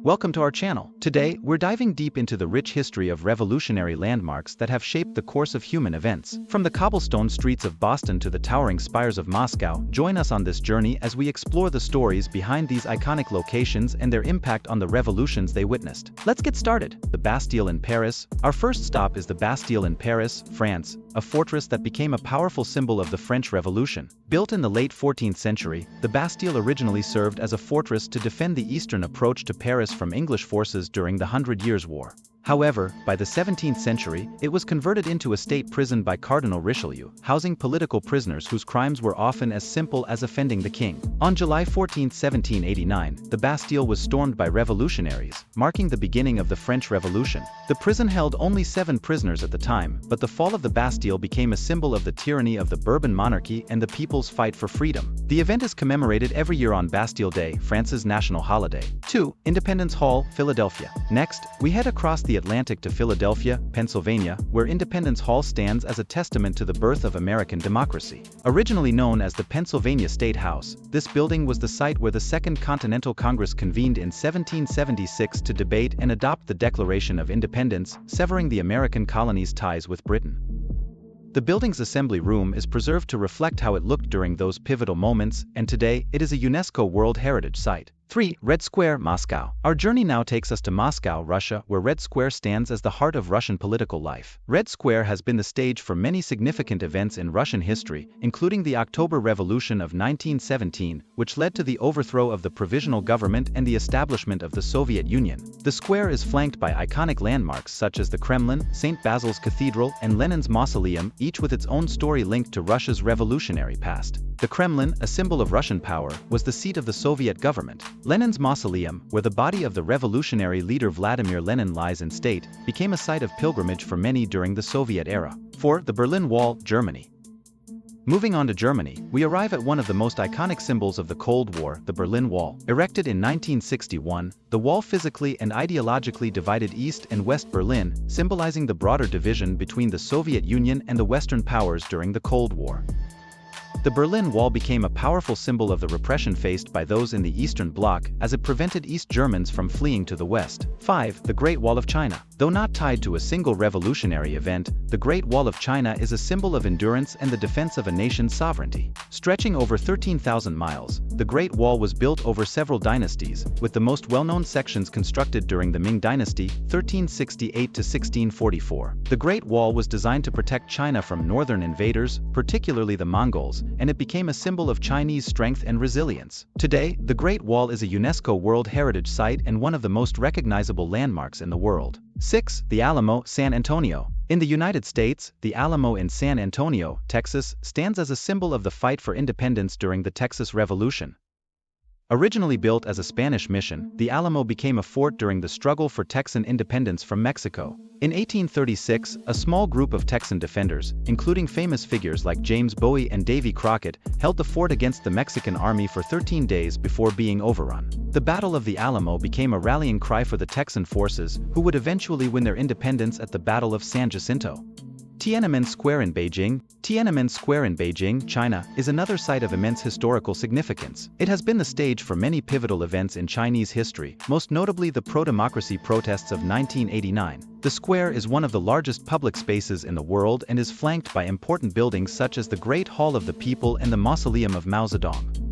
Welcome to our channel. Today, we're diving deep into the rich history of revolutionary landmarks that have shaped the course of human events. From the cobblestone streets of Boston to the towering spires of Moscow, join us on this journey as we explore the stories behind these iconic locations and their impact on the revolutions they witnessed. Let's get started. The Bastille in Paris. Our first stop is the Bastille in Paris, France, a fortress that became a powerful symbol of the French Revolution. Built in the late 14th century, the Bastille originally served as a fortress to defend the eastern approach to Paris from English forces during the Hundred Years' War. However, by the 17th century, it was converted into a state prison by Cardinal Richelieu, housing political prisoners whose crimes were often as simple as offending the king. On July 14, 1789, the Bastille was stormed by revolutionaries, marking the beginning of the French Revolution. The prison held only 7 prisoners at the time, but the fall of the Bastille became a symbol of the tyranny of the Bourbon monarchy and the people's fight for freedom. The event is commemorated every year on Bastille Day, France's national holiday. 2. Independence Hall, Philadelphia. Next, we head across the Atlantic to Philadelphia, Pennsylvania, where Independence Hall stands as a testament to the birth of American democracy. Originally known as the Pennsylvania State House, this building was the site where the Second Continental Congress convened in 1776 to debate and adopt the Declaration of Independence, severing the American colony's ties with Britain. The building's assembly room is preserved to reflect how it looked during those pivotal moments, and today, it is a UNESCO World Heritage Site. 3. Red Square, Moscow. Our journey now takes us to Moscow, Russia, where Red Square stands as the heart of Russian political life. Red Square has been the stage for many significant events in Russian history, including the October Revolution of 1917, which led to the overthrow of the provisional government and the establishment of the Soviet Union. The square is flanked by iconic landmarks such as the Kremlin, St. Basil's Cathedral, and Lenin's Mausoleum, each with its own story linked to Russia's revolutionary past. The Kremlin, a symbol of Russian power, was the seat of the Soviet government. Lenin's Mausoleum, where the body of the revolutionary leader Vladimir Lenin lies in state, became a site of pilgrimage for many during the Soviet era. 4. The Berlin Wall, Germany. Moving on to Germany, we arrive at one of the most iconic symbols of the Cold War, the Berlin Wall. Erected in 1961, the wall physically and ideologically divided East and West Berlin, symbolizing the broader division between the Soviet Union and the Western powers during the Cold War. The Berlin Wall became a powerful symbol of the repression faced by those in the Eastern Bloc, as it prevented East Germans from fleeing to the West. 5. The Great Wall of China. Though not tied to a single revolutionary event, the Great Wall of China is a symbol of endurance and the defense of a nation's sovereignty. Stretching over 13,000 miles, the Great Wall was built over several dynasties, with the most well-known sections constructed during the Ming Dynasty, 1368 to 1644. The Great Wall was designed to protect China from northern invaders, particularly the Mongols, and it became a symbol of Chinese strength and resilience. Today, the Great Wall is a UNESCO World Heritage Site and one of the most recognizable landmarks in the world. 6. The Alamo, San Antonio. In the United States, the Alamo in San Antonio, Texas, stands as a symbol of the fight for independence during the Texas Revolution. Originally built as a Spanish mission, the Alamo became a fort during the struggle for Texan independence from Mexico. In 1836, a small group of Texan defenders, including famous figures like James Bowie and Davy Crockett, held the fort against the Mexican army for 13 days before being overrun. The Battle of the Alamo became a rallying cry for the Texan forces, who would eventually win their independence at the Battle of San Jacinto. Tiananmen Square in Beijing. Tiananmen Square in Beijing, China, is another site of immense historical significance. It has been the stage for many pivotal events in Chinese history, most notably the pro-democracy protests of 1989. The square is one of the largest public spaces in the world and is flanked by important buildings such as the Great Hall of the People and the Mausoleum of Mao Zedong.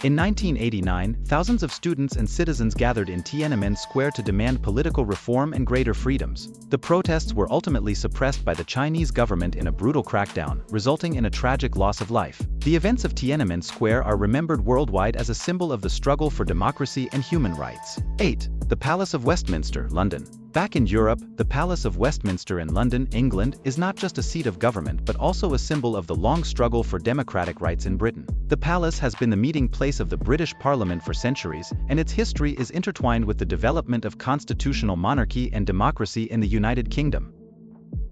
In 1989, thousands of students and citizens gathered in Tiananmen Square to demand political reform and greater freedoms. The protests were ultimately suppressed by the Chinese government in a brutal crackdown, resulting in a tragic loss of life. The events of Tiananmen Square are remembered worldwide as a symbol of the struggle for democracy and human rights. 8. The Palace of Westminster, London. Back in Europe, the Palace of Westminster in London, England, is not just a seat of government but also a symbol of the long struggle for democratic rights in Britain. The palace has been the meeting place of the British Parliament for centuries, and its history is intertwined with the development of constitutional monarchy and democracy in the United Kingdom.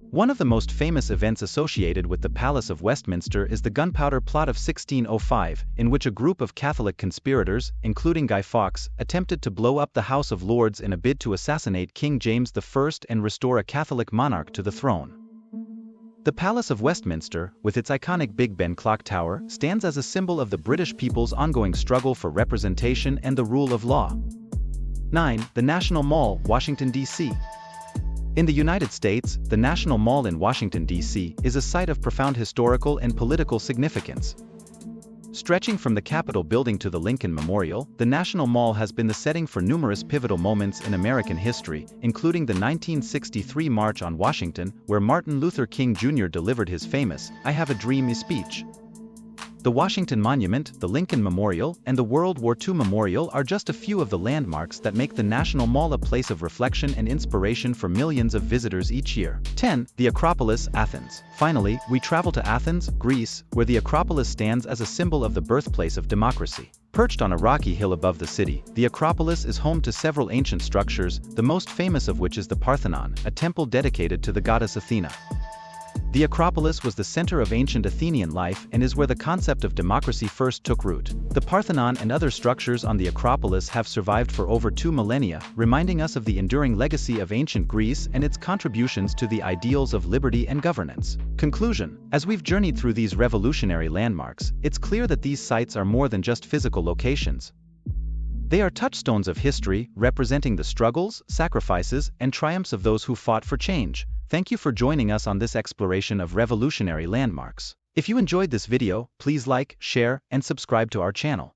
One of the most famous events associated with the Palace of Westminster is the Gunpowder Plot of 1605, in which a group of Catholic conspirators, including Guy Fawkes, attempted to blow up the House of Lords in a bid to assassinate King James I and restore a Catholic monarch to the throne. The Palace of Westminster, with its iconic Big Ben clock tower, stands as a symbol of the British people's ongoing struggle for representation and the rule of law. 9. The National Mall, Washington, D.C. In the United States, the National Mall in Washington, D.C. is a site of profound historical and political significance. Stretching from the Capitol building to the Lincoln Memorial, the National Mall has been the setting for numerous pivotal moments in American history, including the 1963 March on Washington, where Martin Luther King Jr. delivered his famous "I Have a Dream" speech. The Washington Monument, the Lincoln Memorial, and the World War II Memorial are just a few of the landmarks that make the National Mall a place of reflection and inspiration for millions of visitors each year. 10. The Acropolis, Athens. Finally, we travel to Athens, Greece, where the Acropolis stands as a symbol of the birthplace of democracy. Perched on a rocky hill above the city, the Acropolis is home to several ancient structures, the most famous of which is the Parthenon, a temple dedicated to the goddess Athena. The Acropolis was the center of ancient Athenian life and is where the concept of democracy first took root. The Parthenon and other structures on the Acropolis have survived for over 2 millennia, reminding us of the enduring legacy of ancient Greece and its contributions to the ideals of liberty and governance. Conclusion: as we've journeyed through these revolutionary landmarks, it's clear that these sites are more than just physical locations. They are touchstones of history, representing the struggles, sacrifices, and triumphs of those who fought for change. Thank you for joining us on this exploration of revolutionary landmarks. If you enjoyed this video, please like, share, and subscribe to our channel.